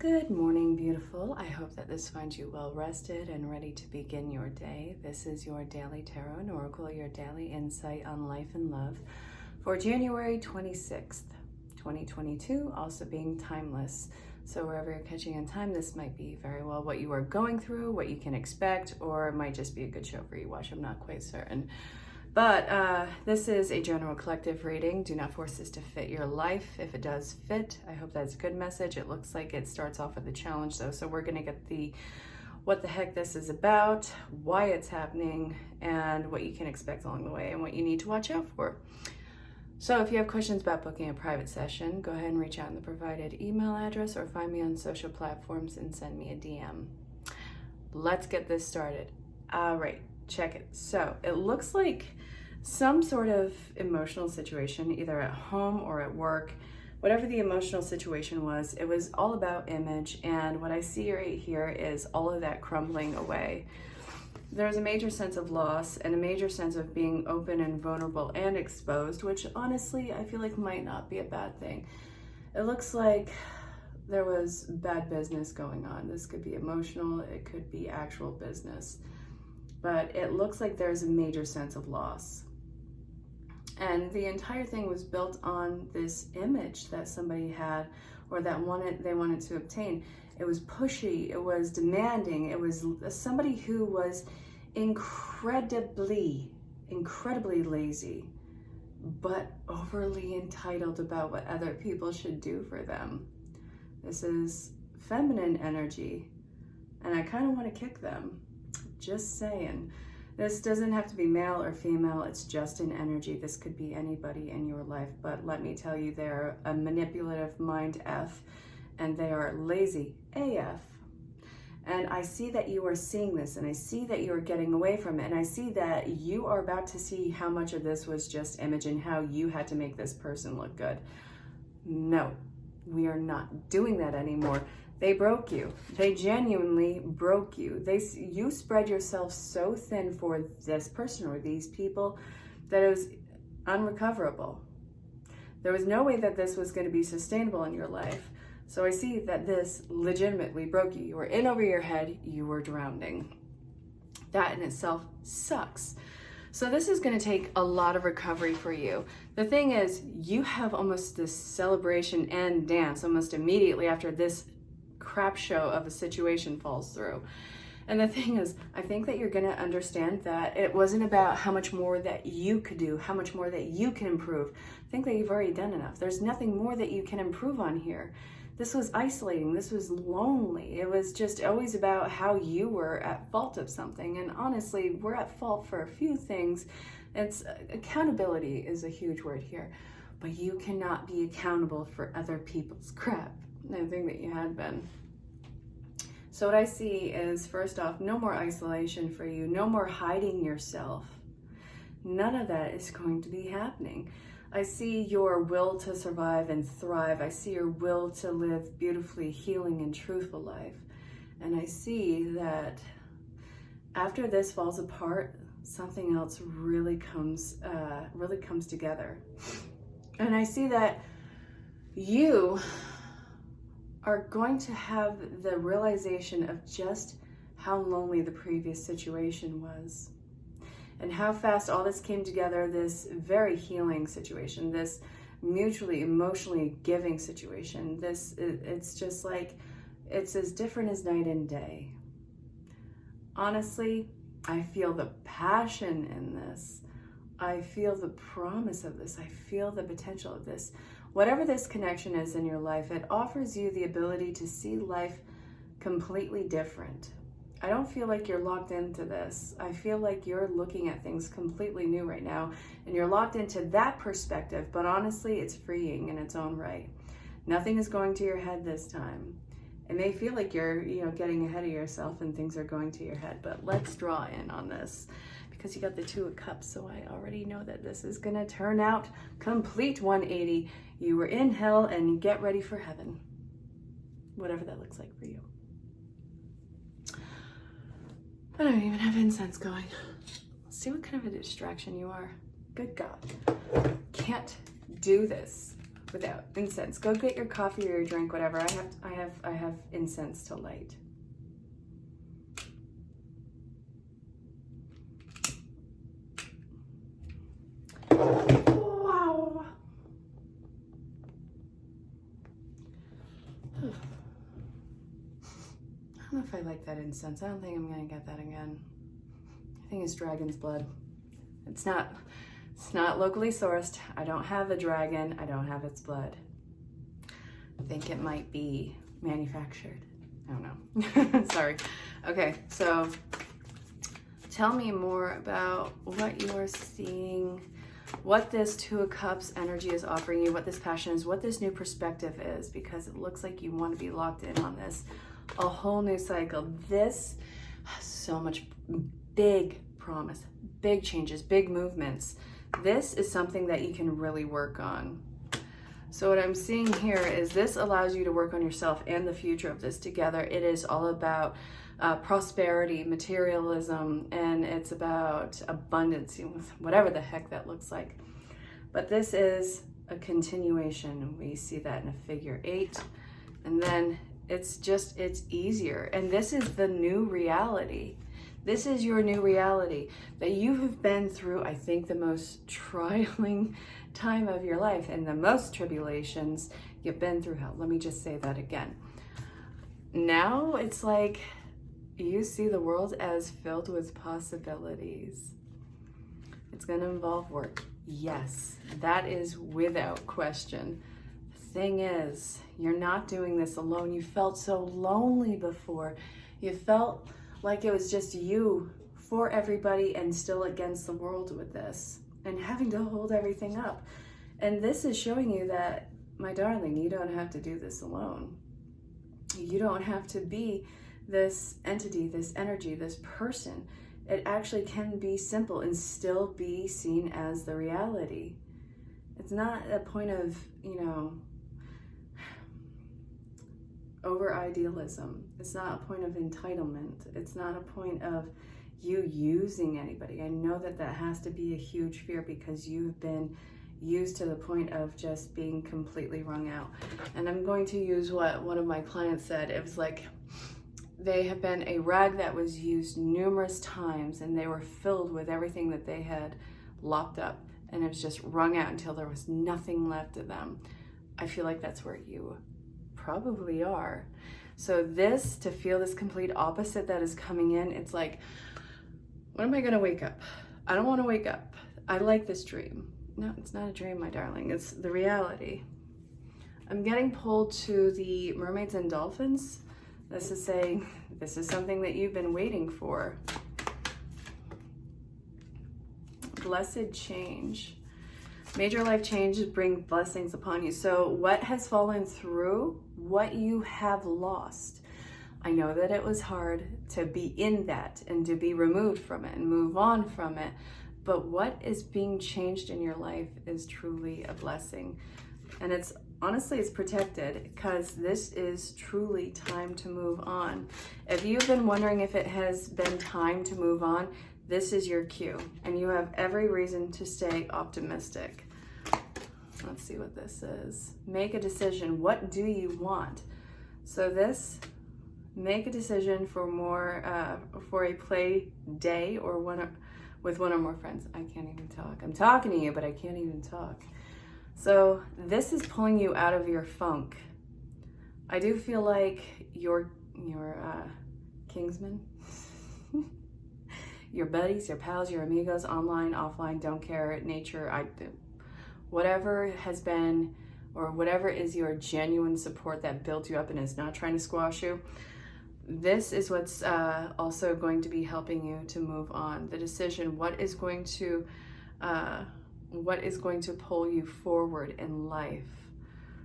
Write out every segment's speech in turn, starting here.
Good morning, beautiful. I hope that this finds you well rested and ready to begin your day. This is your daily tarot and oracle, your daily insight on life and love for January 26th, 2022, also being timeless. So wherever you're catching in time, this might be very well what you are going through, what you can expect, or it might just be a good show for you to watch. I'm not quite certain. But this is a general collective reading. Do not force this to fit your life. If it does fit, I hope that's a good message. It looks like it starts off with a challenge though. So we're gonna get the what the heck this is about, why it's happening, and what you can expect along the way and what you need to watch out for. So if you have questions about booking a private session, go ahead and reach out in the provided email address or find me on social platforms and send me a DM. Let's get this started. All right, check it. So it looks like some sort of emotional situation, either at home or at work. Whatever the emotional situation was, it was all about image, and what I see right here is all of that crumbling away. There's a major sense of loss and a major sense of being open and vulnerable and exposed, which honestly I feel like might not be a bad thing. It looks like there was bad business going on. This could be emotional, it could be actual business, but it looks like there's a major sense of loss. And the entire thing was built on this image that somebody had or that they wanted to obtain. It was pushy, it was demanding, it was somebody who was incredibly lazy, but overly entitled about what other people should do for them. This is feminine energy, and I kind of want to kick them. Just saying. This doesn't have to be male or female, it's just an energy. This could be anybody in your life, but let me tell you, they're a manipulative mind F, and they are lazy AF. And I see that you are seeing this, and I see that you are getting away from it, and I see that you are about to see how much of this was just image and how you had to make this person look good. No, we are not doing that anymore. They broke you. They genuinely broke you. You spread yourself so thin for this person or these people that it was unrecoverable. There was no way that this was going to be sustainable in your life. So I see that this legitimately broke you. You were in over your head. You were drowning. That in itself sucks. So this is going to take a lot of recovery for you. The thing is, you have almost this celebration and dance almost immediately after this crap show of a situation falls through. And the thing is, I think that you're going to understand that it wasn't about how much more that you could do, how much more that you can improve. I think that you've already done enough. There's nothing more that you can improve on here. This was isolating. This was lonely. It was just always about how you were at fault of something. And honestly, we're at fault for a few things. Accountability is a huge word here, but you cannot be accountable for other people's crap. I think that you had been. So what I see is, first off, no more isolation for you, no more hiding yourself. None of that is going to be happening. I see your will to survive and thrive. I see your will to live beautifully healing and truthful life. And I see that after this falls apart, something else really comes together. And I see that you are going to have the realization of just how lonely the previous situation was and how fast all this came together, this very healing situation, this mutually emotionally giving situation. It's just like, it's as different as night and day. Honestly, I feel the passion in this. I feel the promise of this. I feel the potential of this. Whatever this connection is in your life, it offers you the ability to see life completely different. I don't feel like you're locked into this. I feel like you're looking at things completely new right now, and you're locked into that perspective, but honestly, it's freeing in its own right. Nothing is going to your head this time. It may feel like you're, getting ahead of yourself and things are going to your head, but let's draw in on this. Because you got the Two of Cups, so I already know that this is gonna turn out complete 180. You were in hell and get ready for heaven. Whatever that looks like for you. I don't even have incense going. Let's see what kind of a distraction you are. Good God. Can't do this. without incense. Go get your coffee or your drink, whatever. I have incense to light. Wow. I don't know if I like that incense. I don't think I'm gonna get that again. I think it's dragon's blood. It's not locally sourced. I don't have a dragon. I don't have its blood. I think it might be manufactured. I don't know. Sorry. Okay, so tell me more about what you are seeing, what this Two of Cups energy is offering you, what this passion is, what this new perspective is, because it looks like you want to be locked in on this. A whole new cycle. This has so much big promise, big changes, big movements. This is something that you can really work on. So what I'm seeing here is this allows you to work on yourself and the future of this together. It is all about prosperity, materialism, and it's about abundance, whatever the heck that looks like. But this is a continuation. We see that in a figure 8, and then it's easier. And this is the new reality. This is your new reality that you have been through, I think, the most trialing time of your life and the most tribulations. You've been through hell. Let me just say that again. Now it's like you see the world as filled with possibilities. It's going to involve work. Yes, that is without question. The thing is, you're not doing this alone. You felt so lonely before. You felt like it was just you for everybody and still against the world with this and having to hold everything up. And this is showing you that, my darling, you don't have to do this alone. You don't have to be this entity, this energy, this person. It actually can be simple and still be seen as the reality. It's not a point of, over idealism. It's not a point of entitlement. It's not a point of you using anybody. I know that has to be a huge fear because you've been used to the point of just being completely wrung out. And I'm going to use what one of my clients said. It was like they have been a rag that was used numerous times and they were filled with everything that they had lopped up, and it was just wrung out until there was nothing left of them. I feel like that's where you probably are. So to feel this complete opposite that is coming in, it's like, when am I gonna wake up? I don't want to wake up. I like this dream. No, it's not a dream, my darling. It's the reality. I'm getting pulled to the mermaids and dolphins. This is saying this is something that you've been waiting for. Blessed change. Major life changes bring blessings upon you. So what has fallen through, what you have lost. I know that it was hard to be in that and to be removed from it and move on from it. But what is being changed in your life is truly a blessing. And it's protected because this is truly time to move on. If you've been wondering if it has been time to move on, this is your cue. And you have every reason to stay optimistic. Let's see what this is. Make a decision. What do you want? So make a decision for for a play day or with one or more friends. I can't even talk. I'm talking to you, but I can't even talk. So this is pulling you out of your funk. I do feel like your kingsmen, your buddies, your pals, your amigos, online, offline, don't care, nature, whatever has been, or whatever is your genuine support that built you up and is not trying to squash you, this is what's also going to be helping you to move on. The decision, what is going to pull you forward in life.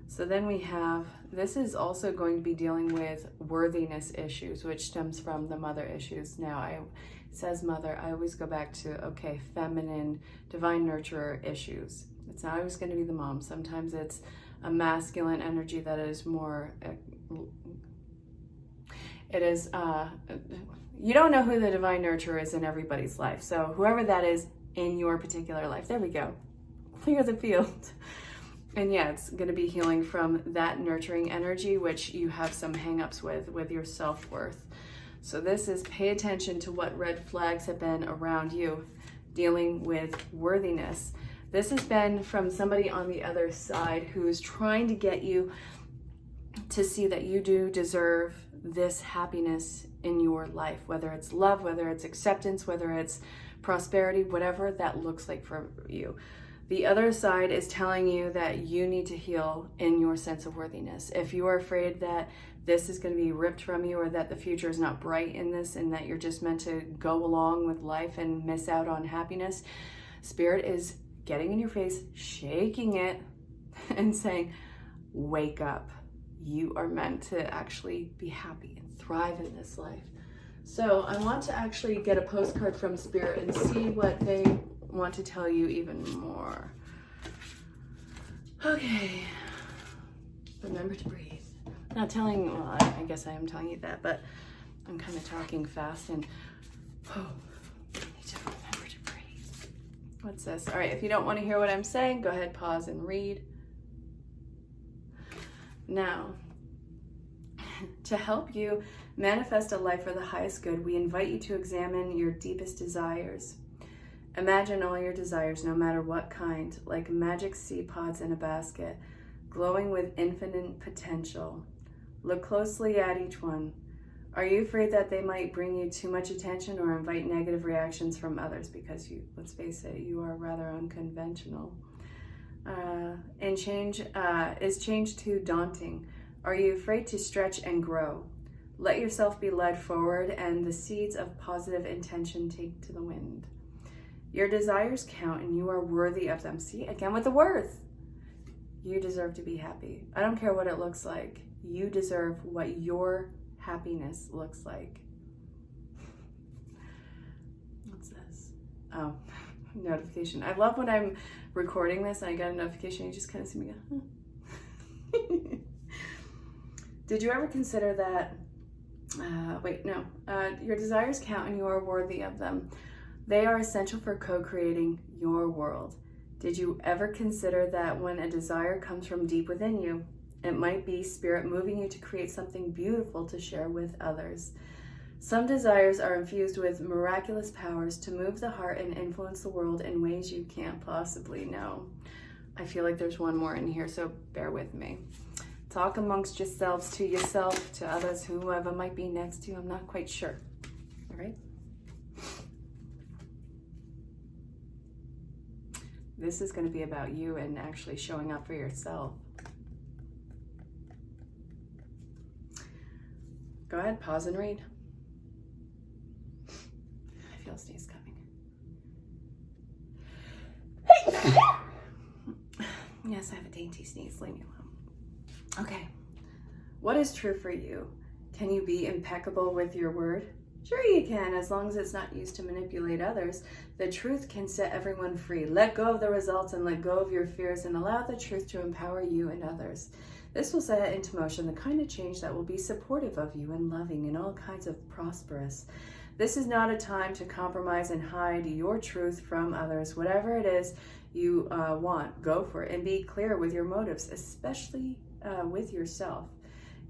So then we have, this is also going to be dealing with worthiness issues, which stems from the mother issues. Now, it says mother, I always go back to, okay, feminine, divine nurturer issues. It's not always going to be the mom. Sometimes it's a masculine energy that is more, you don't know who the divine nurturer is in everybody's life. So whoever that is in your particular life, there we go. Clear the field. And yeah, it's going to be healing from that nurturing energy, which you have some hangups with your self-worth. So this is pay attention to what red flags have been around you, dealing with worthiness. This has been from somebody on the other side who's trying to get you to see that you do deserve this happiness in your life, whether it's love, whether it's acceptance, whether it's prosperity, whatever that looks like for you. The other side is telling you that you need to heal in your sense of worthiness. If you are afraid that this is going to be ripped from you, or that the future is not bright in this, and that you're just meant to go along with life and miss out on happiness, Spirit is getting in your face, shaking it, and saying, wake up. You are meant to actually be happy and thrive in this life. So I want to actually get a postcard from Spirit and see what they want to tell you even more. Okay. Remember to breathe. Not telling, well, I guess I am telling you that, but I'm kind of talking fast and, I need to remember to breathe. What's this? All right, if you don't want to hear what I'm saying, go ahead, pause and read. Now, to help you manifest a life for the highest good, we invite you to examine your deepest desires. Imagine all your desires, no matter what kind, like magic seed pods in a basket, glowing with infinite potential. Look closely at each one. Are you afraid that they might bring you too much attention or invite negative reactions from others? Because you, let's face it, you are rather unconventional. And change, is change too daunting? Are you afraid to stretch and grow? Let yourself be led forward and the seeds of positive intention take to the wind. Your desires count and you are worthy of them. See, again with the worth. You deserve to be happy. I don't care what it looks like. You deserve what your happiness looks like. What's this? Oh, notification. I love when I'm recording this and I get a notification, you just kind of see me go, huh. Did you ever consider that, your desires count and you are worthy of them. They are essential for co-creating your world. Did you ever consider that when a desire comes from deep within you, it might be Spirit moving you to create something beautiful to share with others? Some desires are infused with miraculous powers to move the heart and influence the world in ways you can't possibly know. I feel like there's one more in here, so bear with me. Talk amongst yourselves, to yourself, to others, whoever might be next to you. I'm not quite sure. All right? This is going to be about you and actually showing up for yourself. Go ahead, pause and read. I feel a sneeze coming. Yes, I have a dainty sneeze. Leave me alone. Okay. What is true for you? Can you be impeccable with your word? Sure you can, as long as it's not used to manipulate others. The truth can set everyone free. Let go of the results and let go of your fears and allow the truth to empower you and others. This will set into motion the kind of change that will be supportive of you and loving and all kinds of prosperous. This is not a time to compromise and hide your truth from others. Whatever it is you want, go for it and be clear with your motives, especially with yourself.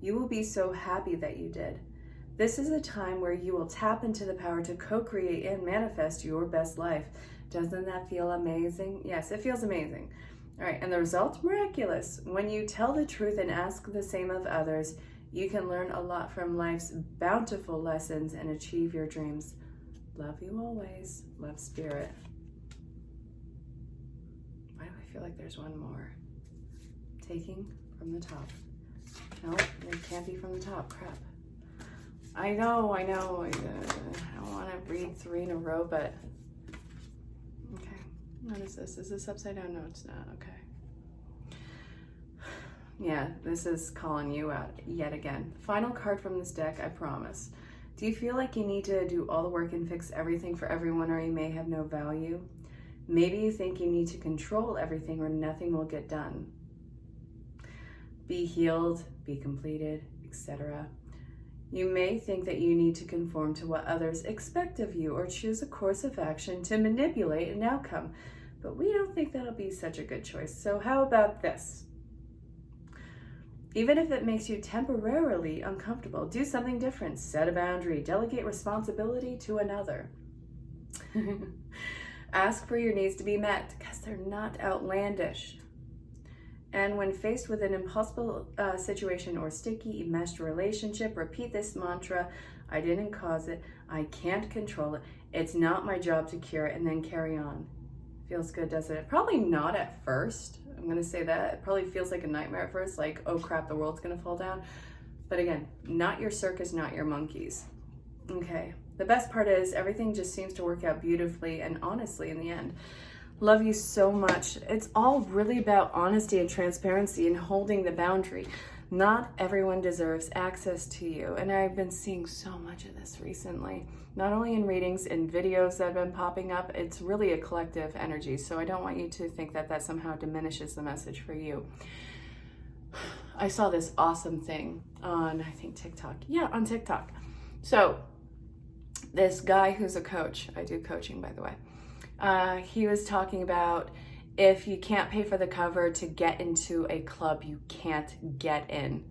You will be so happy that you did. This is a time where you will tap into the power to co-create and manifest your best life. Doesn't that feel amazing? Yes, it feels amazing. All right, and the result? Miraculous. When you tell the truth and ask the same of others, you can learn a lot from life's bountiful lessons and achieve your dreams. Love you always. Love, Spirit. Why do I feel like there's one more? Taking from the top. No, it can't be from the top. Crap. I know. I don't want to read 3 in a row, but okay. What is this? Is this upside down? No, it's not. Okay. Yeah, this is calling you out yet again. Final card from this deck, I promise. Do you feel like you need to do all the work and fix everything for everyone, or you may have no value? Maybe you think you need to control everything or nothing will get done. Be healed, be completed, etc. You may think that you need to conform to what others expect of you or choose a course of action to manipulate an outcome. but we don't think that'll be such a good choice. So how about this? Even if it makes you temporarily uncomfortable, do something different. Set a boundary. Delegate responsibility to another. Ask for your needs to be met because they're not outlandish. And when faced with an impossible situation or sticky, enmeshed relationship, repeat this mantra: I didn't cause it. I can't control it. It's not my job to cure it, and then carry on. Feels good, doesn't it? Probably not at first. I'm gonna say that. It probably feels like a nightmare at first, like, oh crap, the world's gonna fall down. But again, not your circus, not your monkeys. Okay, the best part is everything just seems to work out beautifully and honestly in the end. Love you so much. It's all really about honesty and transparency and holding the boundary. Not everyone deserves access to you. And I've been seeing so much of this recently, not only in readings, in videos that have been popping up. It's really a collective energy. So I don't want you to think that that somehow diminishes the message for you. I saw this awesome thing on, I think, TikTok. Yeah, on TikTok. So this guy who's a coach, I do coaching, by the way, he was talking about, if you can't pay for the cover to get into a club, you can't get in.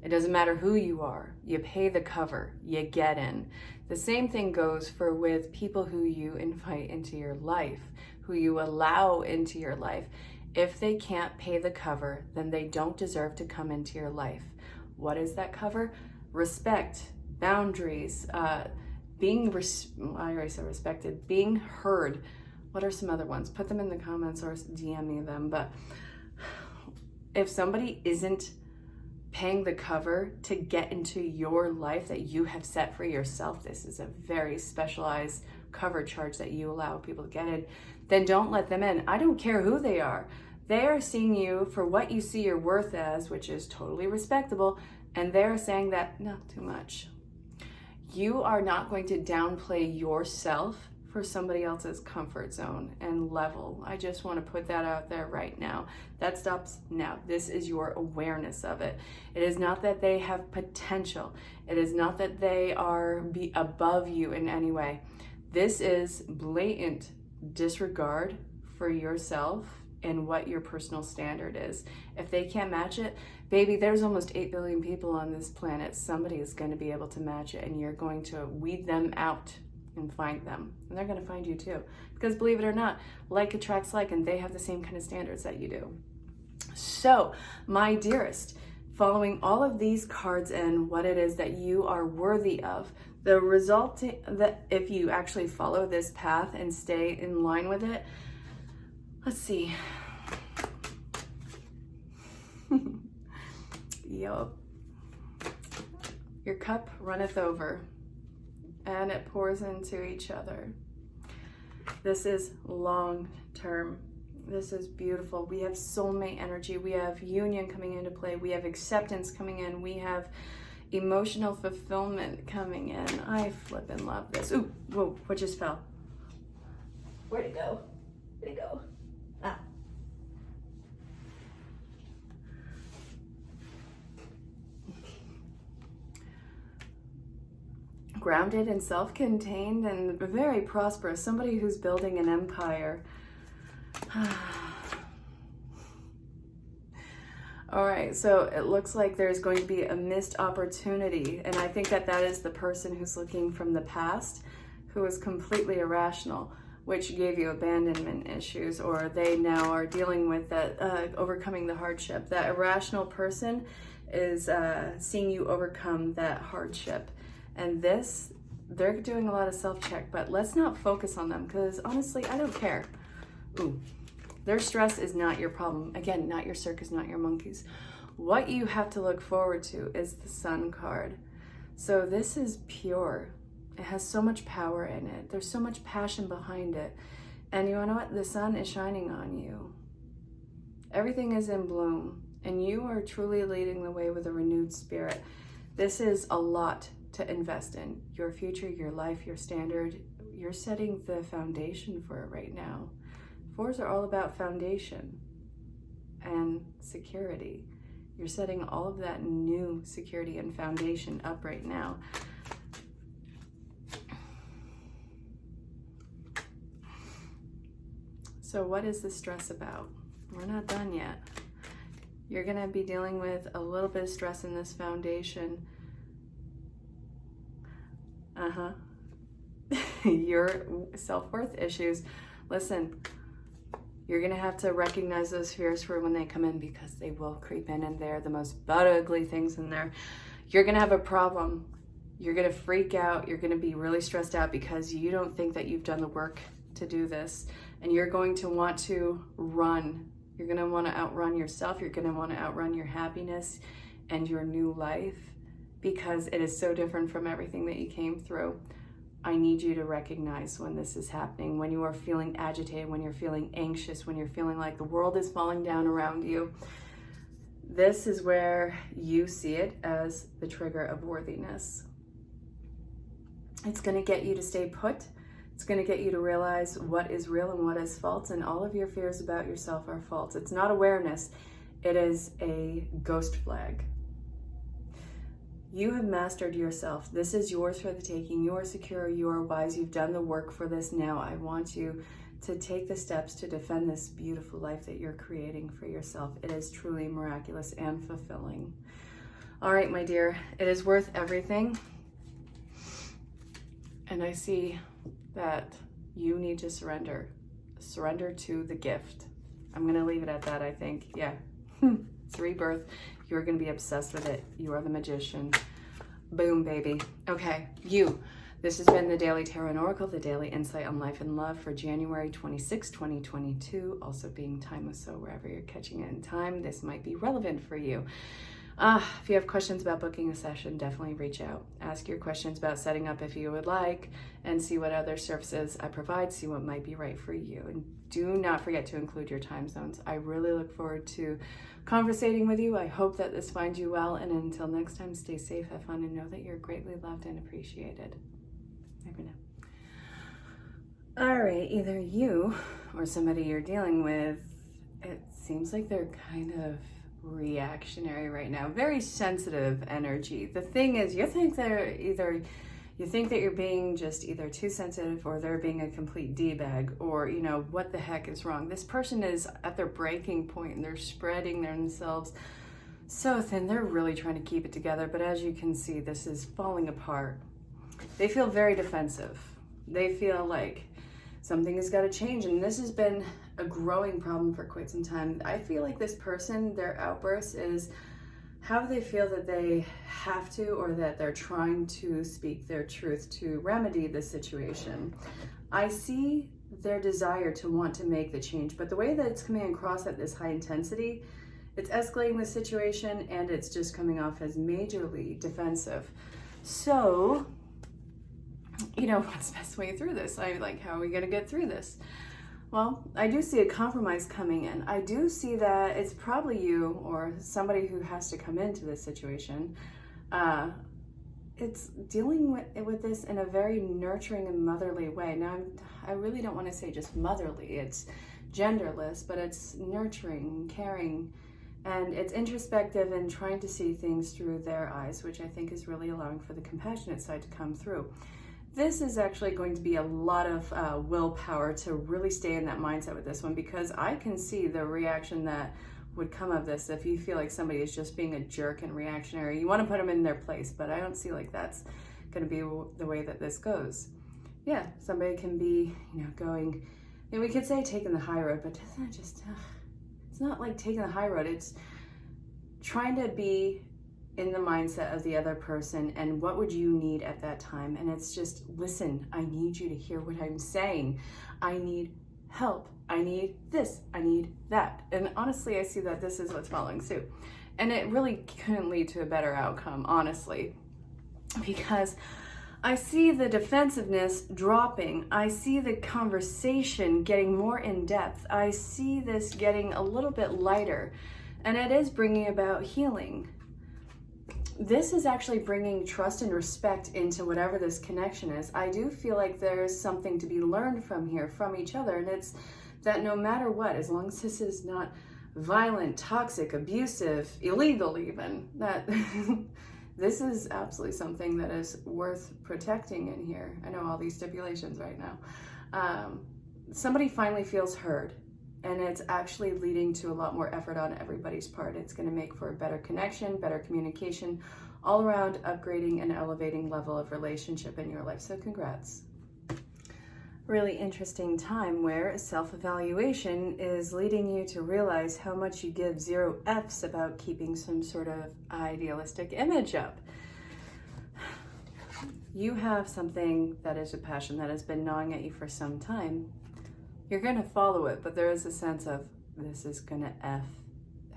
It doesn't matter who you are. You pay the cover, you get in. The same thing goes for with people who you invite into your life, who you allow into your life. If they can't pay the cover, then they don't deserve to come into your life. What is that cover? Respect, boundaries, being respected, being heard. What are some other ones? Put them in the comments or DM me them. But if somebody isn't paying the cover to get into your life that you have set for yourself, this is a very specialized cover charge that you allow people to get in, then don't let them in. I don't care who they are. They are seeing you for what you see your worth as, which is totally respectable, and they're saying that, not too much. You are not going to downplay yourself for somebody else's comfort zone and level. I just want to put that out there right now. That stops now. This is your awareness of it. It is not that they have potential. It is not that they are above you in any way. This is blatant disregard for yourself and what your personal standard is. If they can't match it, baby, there's almost 8 billion people on this planet. Somebody is going to be able to match it, and you're going to weed them out and find them. And they're going to find you too. Because believe it or not, like attracts like, and they have the same kind of standards that you do. So, my dearest, following all of these cards and what it is that you are worthy of, the result that if you actually follow this path and stay in line with it, let's see. Yup. Your cup runneth over, and it pours into each other. This is long term. This is beautiful. We have soulmate energy. We have union coming into play. We have acceptance coming in. We have emotional fulfillment coming in. I flippin' love this. Ooh, whoa, what just fell? Where'd it go? Where'd it go? Ah. Grounded and self-contained and very prosperous. Somebody who's building an empire. All right, so it looks like there's going to be a missed opportunity, and I think that that is the person who's looking from the past, who is completely irrational, which gave you abandonment issues, or they now are dealing with that, overcoming the hardship. That irrational person is seeing you overcome that hardship. And this, they're doing a lot of self-check, but let's not focus on them, because honestly, I don't care. Ooh. Their stress is not your problem. Again, not your circus, not your monkeys. What you have to look forward to is the Sun card. So this is pure. It has so much power in it. There's so much passion behind it. And you know what? The sun is shining on you. Everything is in bloom, and you are truly leading the way with a renewed spirit. This is a lot to invest in. Your future, your life, your standard. You're setting the foundation for it right now. Fours are all about foundation and security. You're setting all of that new security and foundation up right now. So what is the stress about? We're not done yet. You're going to be dealing with a little bit of stress in this foundation. Your self-worth issues. Listen, you're going to have to recognize those fears for when they come in, because they will creep in, and they're the most butt ugly things in there. You're going to have a problem. You're going to freak out. You're going to be really stressed out because you don't think that you've done the work to do this. And you're going to want to run. You're going to want to outrun yourself. You're going to want to outrun your happiness and your new life, because it is so different from everything that you came through. I need you to recognize when this is happening, when you are feeling agitated, when you're feeling anxious, when you're feeling like the world is falling down around you. This is where you see it as the trigger of worthiness. It's going to get you to stay put. It's going to get you to realize what is real and what is false, and all of your fears about yourself are false. It's not awareness. It is a ghost flag. You have mastered yourself. This is yours for the taking. You are secure. You are wise. You've done the work for this. Now I want you to take the steps to defend this beautiful life that you're creating for yourself. It is truly miraculous and fulfilling. All right, my dear, it is worth everything. And I see that you need to surrender. Surrender to the gift. I'm going to leave it at that, I think. Yeah. It's rebirth. You're going to be obsessed with it. You are the magician. Boom, baby. Okay, you. This has been the Daily Tarot and Oracle, the daily insight on life and love for January 26, 2022. Also being timeless, so wherever you're catching it in time, this might be relevant for you. If you have questions about booking a session, definitely reach out. Ask your questions about setting up if you would like, and see what other services I provide, see what might be right for you. And do not forget to include your time zones. I really look forward to conversating with you. I hope that this finds you well, and until next time, stay safe, have fun, and know that you're greatly loved and appreciated. Over now. All right, either you or somebody you're dealing with, it seems like they're kind of reactionary right now, very sensitive energy. The thing is, you think that you're being just either too sensitive, or they're being a complete D-bag, or what the heck is wrong. This person is at their breaking point, and they're spreading themselves so thin. They're really trying to keep it together, but as you can see, this is falling apart. They feel very defensive. They feel like something has got to change, and this has been a growing problem for quite some time. I feel like this person, their outburst is how they feel that they have to, or that they're trying to speak their truth to remedy the situation. I see their desire to want to make the change, but the way that it's coming across at this high intensity, it's escalating the situation, and it's just coming off as majorly defensive. So, what's the best way through this? How are we going to get through this? Well, I do see a compromise coming in. I do see that it's probably you or somebody who has to come into this situation. It's dealing with this in a very nurturing and motherly way. Now, I really don't want to say just motherly. It's genderless, but it's nurturing, caring, and it's introspective and trying to see things through their eyes, which I think is really allowing for the compassionate side to come through. This is actually going to be a lot of willpower to really stay in that mindset with this one, because I can see the reaction that would come of this if you feel like somebody is just being a jerk and reactionary. You want to put them in their place, but I don't see like that's going to be the way that this goes. Yeah, somebody can be, going, and we could say taking the high road, but isn't it just, it's not like taking the high road. It's trying to be in the mindset of the other person and what would you need at that time. And it's just, listen, I need you to hear what I'm saying. I need help. I need this. I need that. And honestly, I see that this is what's following suit. And it really couldn't lead to a better outcome, honestly, because I see the defensiveness dropping. I see the conversation getting more in depth. I see this getting a little bit lighter, and it is bringing about healing. This is actually bringing trust and respect into whatever this connection is. I do feel like there's something to be learned from here, from each other, and it's that no matter what, as long as this is not violent, toxic, abusive, illegal even, that this is absolutely something that is worth protecting in here. I know all these stipulations right now. somebody finally feels heard, and it's actually leading to a lot more effort on everybody's part. It's going to make for a better connection, better communication, all around upgrading and elevating level of relationship in your life. So congrats. Really interesting time where self-evaluation is leading you to realize how much you give 0 F's about keeping some sort of idealistic image up. You have something that is a passion that has been gnawing at you for some time. You're going to follow it, but there is a sense of, this is going to F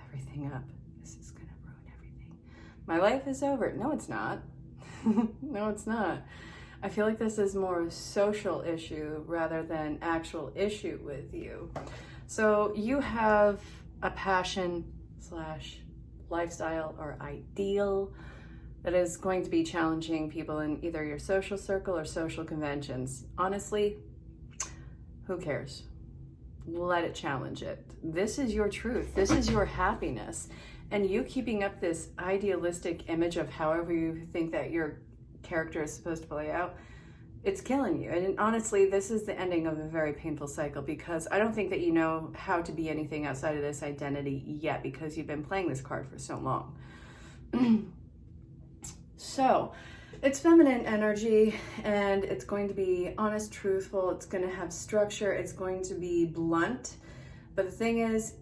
everything up. This is going to ruin everything. My life is over. No, it's not. No, it's not. I feel like this is more a social issue rather than actual issue with you. So you have a passion / lifestyle or ideal that is going to be challenging people in either your social circle or social conventions. Honestly, who cares? Let it challenge it. This is your truth. This is your happiness. And you keeping up this idealistic image of however you think that your character is supposed to play out, it's killing you. And honestly, this is the ending of a very painful cycle, because I don't think that you know how to be anything outside of this identity yet, because you've been playing this card for so long. So it's feminine energy, and it's going to be honest, truthful. It's going to have structure. It's going to be blunt. But the thing is,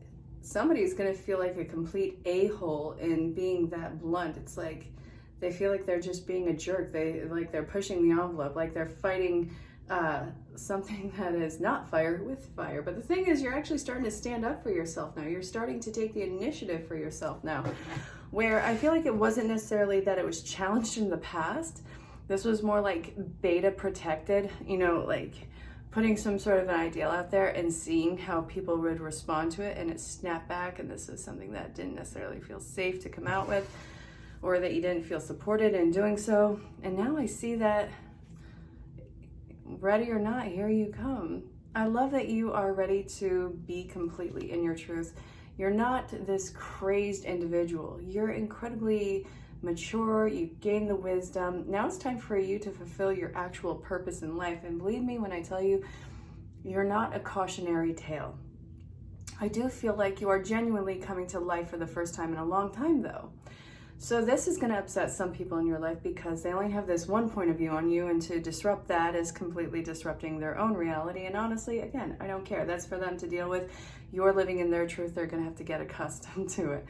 somebody's going to feel like a complete a-hole in being that blunt. It's like they feel like they're just being a jerk. They're pushing the envelope, like they're fighting something that is not fire with fire. But the thing is, you're actually starting to stand up for yourself now. You're starting to take the initiative for yourself now, where I feel like it wasn't necessarily that it was challenged in the past. This was more like beta protected, like putting some sort of an ideal out there and seeing how people would respond to it, and it snapped back. And this is something that didn't necessarily feel safe to come out with, or that you didn't feel supported in doing so. And now I see that, ready or not, here you come. I love that you are ready to be completely in your truth. You're not this crazed individual. You're incredibly mature. You've gained the wisdom. Now it's time for you to fulfill your actual purpose in life. And believe me when I tell you, you're not a cautionary tale. I do feel like you are genuinely coming to life for the first time in a long time, though. So this is going to upset some people in your life, because they only have this one point of view on you, and to disrupt that is completely disrupting their own reality. And honestly, again, I don't care. That's for them to deal with. You're living in their truth. They're going to have to get accustomed to it.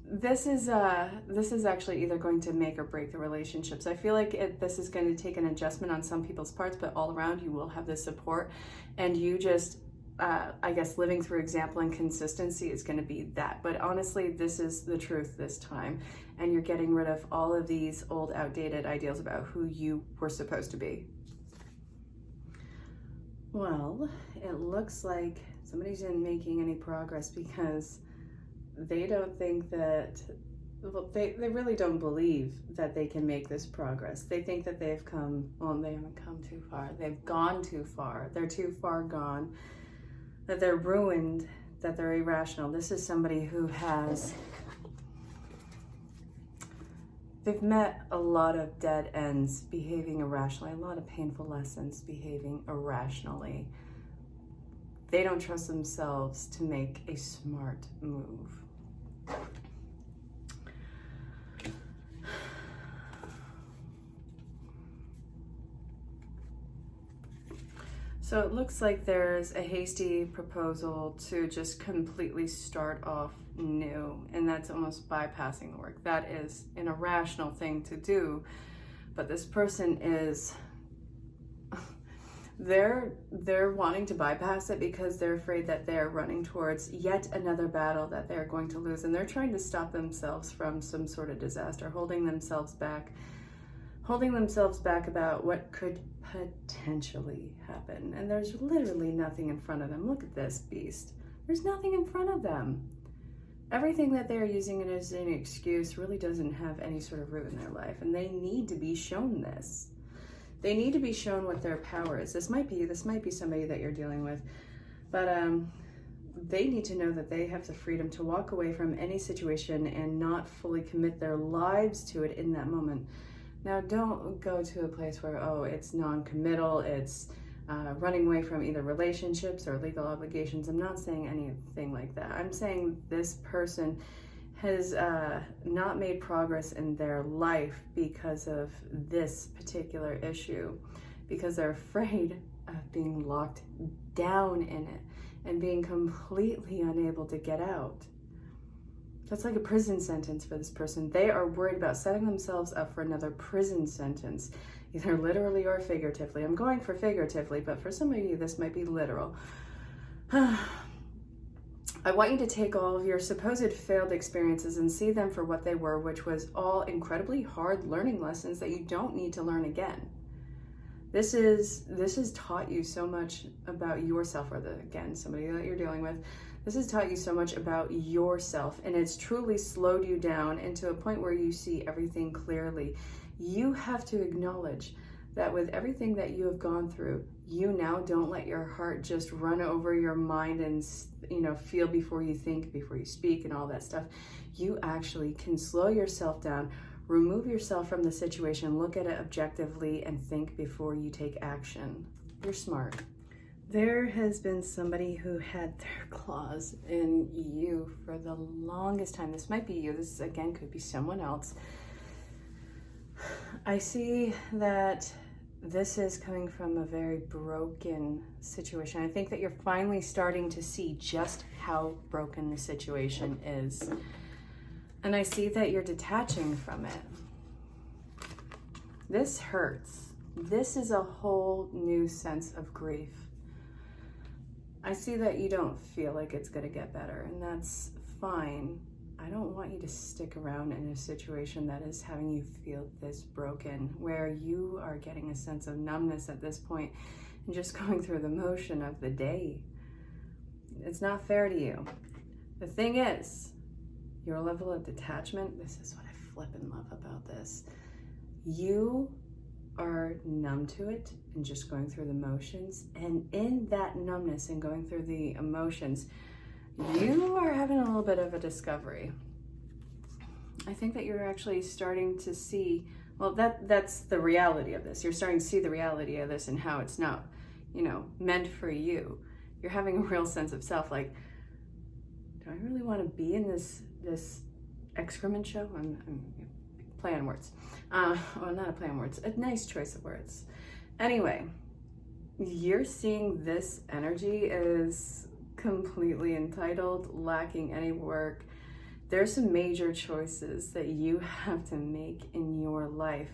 This is actually either going to make or break the relationships. I feel like this is going to take an adjustment on some people's parts, but all around you will have this support, and you just I guess living through example and consistency is going to be that. But honestly, this is the truth this time, and you're getting rid of all of these old, outdated ideals about who you were supposed to be. Well, it looks like somebody's not making any progress, because they don't think that, well, they really don't believe that they can make this progress. They think that they've come, well, they haven't come too far. They've gone too far. They're too far gone. That they're ruined, that they're irrational. This is somebody who they've met a lot of dead ends behaving irrationally, a lot of painful lessons behaving irrationally. They don't trust themselves to make a smart move. So it looks like there's a hasty proposal to just completely start off new, and that's almost bypassing the work. That is an irrational thing to do, but this person is, they're wanting to bypass it because they're afraid that they're running towards yet another battle that they're going to lose, and they're trying to stop themselves from some sort of disaster, holding themselves back about what could potentially happen. And there's literally nothing in front of them. Look at this beast. There's nothing in front of them. Everything that they're using it as an excuse really doesn't have any sort of root in their life, and they need to be shown this. They need to be shown what their power is. This might be somebody that you're dealing with, but they need to know that they have the freedom to walk away from any situation and not fully commit their lives to it in that moment. Now, don't go to a place where, oh, it's non-committal, it's running away from either relationships or legal obligations. I'm not saying anything like that. I'm saying this person has not made progress in their life because of this particular issue, because they're afraid of being locked down in it and being completely unable to get out. That's like a prison sentence for this person. They are worried about setting themselves up for another prison sentence, either literally or figuratively. I'm going for figuratively, but for some of you, this might be literal. I want you to take all of your supposed failed experiences and see them for what they were, which was all incredibly hard learning lessons that you don't need to learn again. This has taught you so much about yourself, or somebody that you're dealing with. This has taught you so much about yourself, and it's truly slowed you down into a point where you see everything clearly. You have to acknowledge that with everything that you have gone through, you now don't let your heart just run over your mind and, feel before you think, before you speak and all that stuff. You actually can slow yourself down, remove yourself from the situation, look at it objectively, and think before you take action. You're smart. There has been somebody who had their claws in you for the longest time. This might be you. This, again, could be someone else. I see that this is coming from a very broken situation. I think that you're finally starting to see just how broken the situation is. And I see that you're detaching from it. This hurts. This is a whole new sense of grief. I see that you don't feel like it's going to get better, and that's fine. I don't want you to stick around in a situation that is having you feel this broken, where you are getting a sense of numbness at this point and just going through the motion of the day. It's not fair to you. The thing is, your level of detachment, this is what I flippin' love about this. You are numb to it and just going through the motions. And in that numbness and going through the emotions, you are having a little bit of a discovery. I think that you're actually starting to see, well, that's the reality of this. You're starting to see the reality of this and how it's not, meant for you. You're having a real sense of self, like, do I really want to be in this excrement show? I'm play on words. Well, not a play on words, a nice choice of words. Anyway, you're seeing this energy is completely entitled, lacking any work. There's some major choices that you have to make in your life.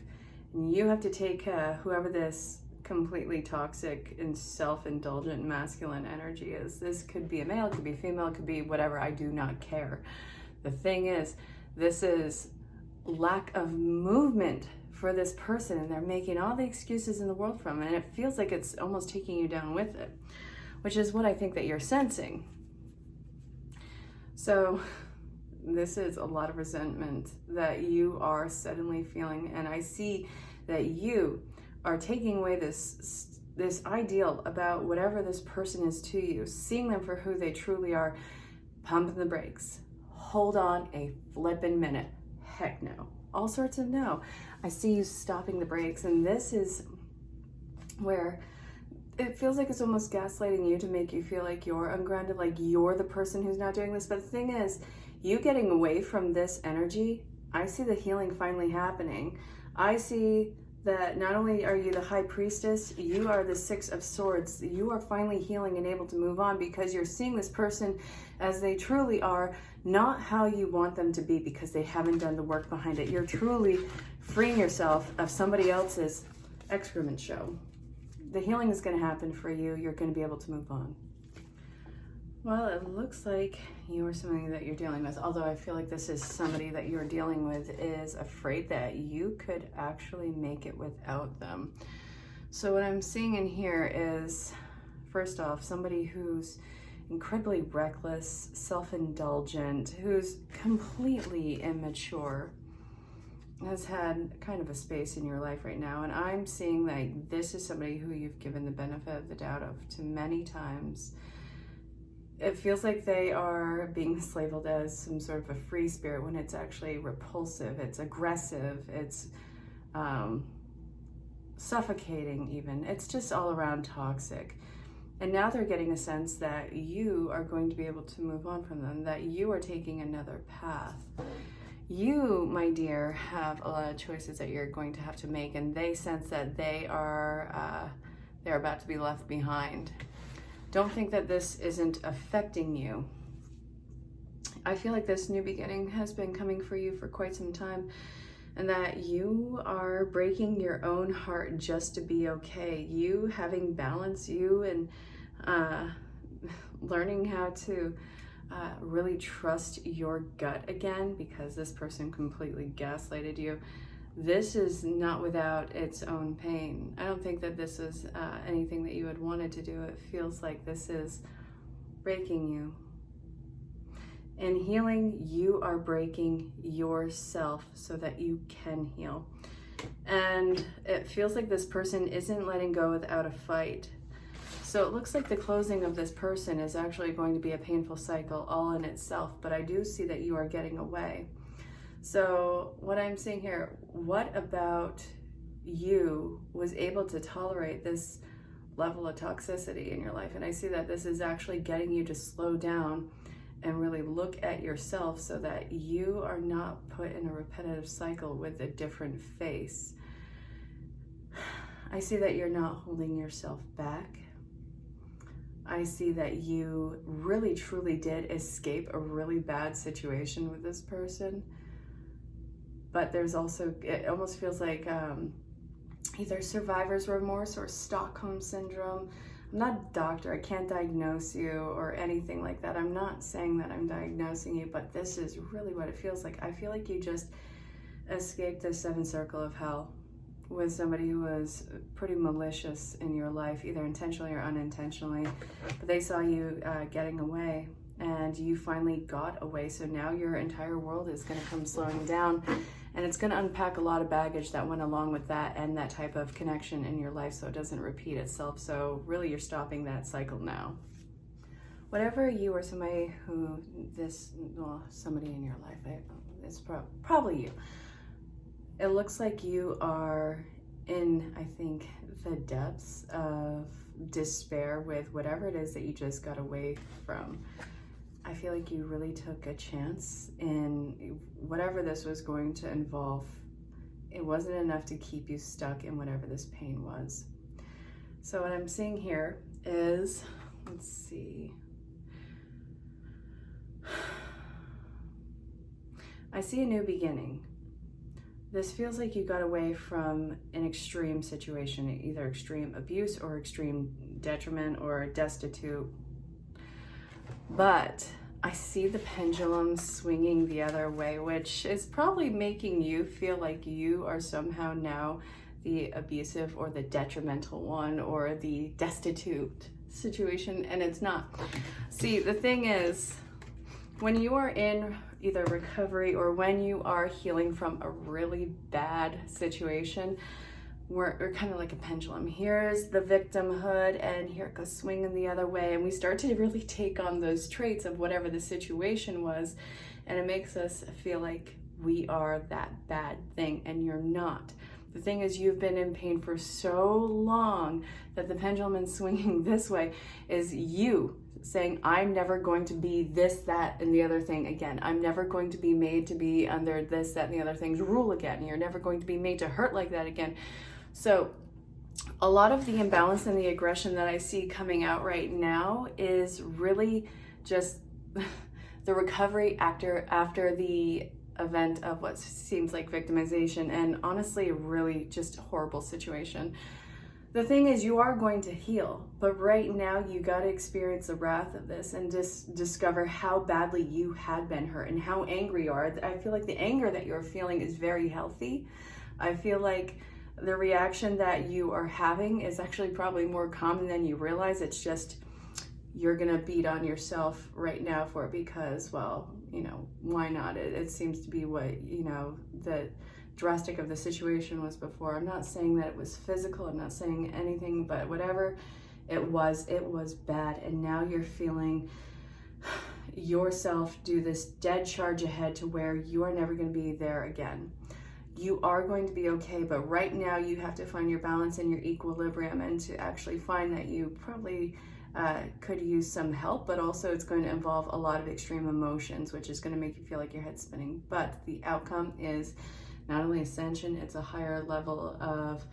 And you have to take whoever this completely toxic and self-indulgent masculine energy is. This could be a male, it could be female, it could be whatever. I do not care. The thing is, this is lack of movement for this person, and they're making all the excuses in the world from it, and it feels like it's almost taking you down with it, which is what I think that you're sensing. So this is a lot of resentment that you are suddenly feeling, and I see that you are taking away this ideal about whatever this person is to you, seeing them for who they truly are, pumping the brakes. Hold on a flippin' minute. Heck no. All sorts of no. I see you stopping the brakes, and this is where it feels like it's almost gaslighting you to make you feel like you're ungrounded, like you're the person who's not doing this. But the thing is, you getting away from this energy, I see the healing finally happening. I see that not only are you the high priestess, you are the Six of Swords. You are finally healing and able to move on because you're seeing this person as they truly are, not how you want them to be because they haven't done the work behind it. You're truly freeing yourself of somebody else's excrement show. The healing is going to happen for you. You're going to be able to move on. Well, it looks like you or somebody that you're dealing with, although I feel like this is somebody that you're dealing with, is afraid that you could actually make it without them. So what I'm seeing in here is, first off, somebody who's incredibly reckless, self-indulgent, who's completely immature, has had kind of a space in your life right now. And I'm seeing like this is somebody who you've given the benefit of the doubt of to many times. It feels like they are being labeled as some sort of a free spirit when it's actually repulsive, it's aggressive, it's suffocating even. It's just all around toxic. And now they're getting a sense that you are going to be able to move on from them, that you are taking another path. You, my dear, have a lot of choices that you're going to have to make, and they sense that they're about to be left behind. Don't think that this isn't affecting you. I feel like this new beginning has been coming for you for quite some time, and that you are breaking your own heart just to be okay. You having balance, you and learning how to really trust your gut again, because this person completely gaslighted you. This is not without its own pain. I don't think that this is anything that you had wanted to do. It feels like this is breaking you. In healing, you are breaking yourself so that you can heal. And it feels like this person isn't letting go without a fight. So it looks like the closing of this person is actually going to be a painful cycle all in itself, but I do see that you are getting away. So what I'm seeing here, what about you was able to tolerate this level of toxicity in your life? And I see that this is actually getting you to slow down and really look at yourself so that you are not put in a repetitive cycle with a different face. I see that you're not holding yourself back. I see that you really truly did escape a really bad situation with this person. But there's also, it almost feels like either survivor's remorse or Stockholm syndrome. I'm not a doctor, I can't diagnose you or anything like that. I'm not saying that I'm diagnosing you, but this is really what it feels like. I feel like you just escaped the seventh circle of hell with somebody who was pretty malicious in your life, either intentionally or unintentionally. But they saw you getting away, and you finally got away. So now your entire world is going to come slowing down, and it's going to unpack a lot of baggage that went along with that and that type of connection in your life, so it doesn't repeat itself. So really you're stopping that cycle now. Whatever you or somebody who somebody in your life, it's probably you. It looks like you are in, I think, the depths of despair with whatever it is that you just got away from. I feel like you really took a chance in whatever this was going to involve. It wasn't enough to keep you stuck in whatever this pain was. So what I'm seeing here is, let's see. I see a new beginning. This feels like you got away from an extreme situation, either extreme abuse or extreme detriment or destitute. But I see the pendulum swinging the other way, which is probably making you feel like you are somehow now the abusive or the detrimental one or the destitute situation, and it's not. See, the thing is, when you are in either recovery or when you are healing from a really bad situation, we're kind of like a pendulum. Here's the victimhood and here it goes swinging the other way, and we start to really take on those traits of whatever the situation was, and it makes us feel like we are that bad thing, and you're not. The thing is, you've been in pain for so long that the pendulum is swinging this way is you saying, I'm never going to be this, that, and the other thing again. I'm never going to be made to be under this, that, and the other thing's rule again. You're never going to be made to hurt like that again. So a lot of the imbalance and the aggression that I see coming out right now is really just the recovery after the event of what seems like victimization, and honestly a really just horrible situation. The thing is, you are going to heal, but right now you got to experience the wrath of this and just discover how badly you had been hurt and how angry you are. I feel like the anger that you're feeling is very healthy. I feel like the reaction that you are having is actually probably more common than you realize. It's just you're gonna beat on yourself right now for it because, well, you know, why not? It seems to be what, you know, the drastic of the situation was before. I'm not saying that it was physical, I'm not saying anything, but whatever it was bad. And now you're feeling yourself do this dead charge ahead to where you are never going to be there again. You are going to be okay, but right now you have to find your balance and your equilibrium, and to actually find that you probably could use some help, but also it's going to involve a lot of extreme emotions, which is going to make you feel like your head's spinning. But the outcome is not only ascension, it's a higher level of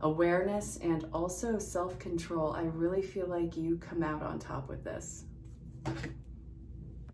awareness and also self-control. I really feel like you come out on top with this.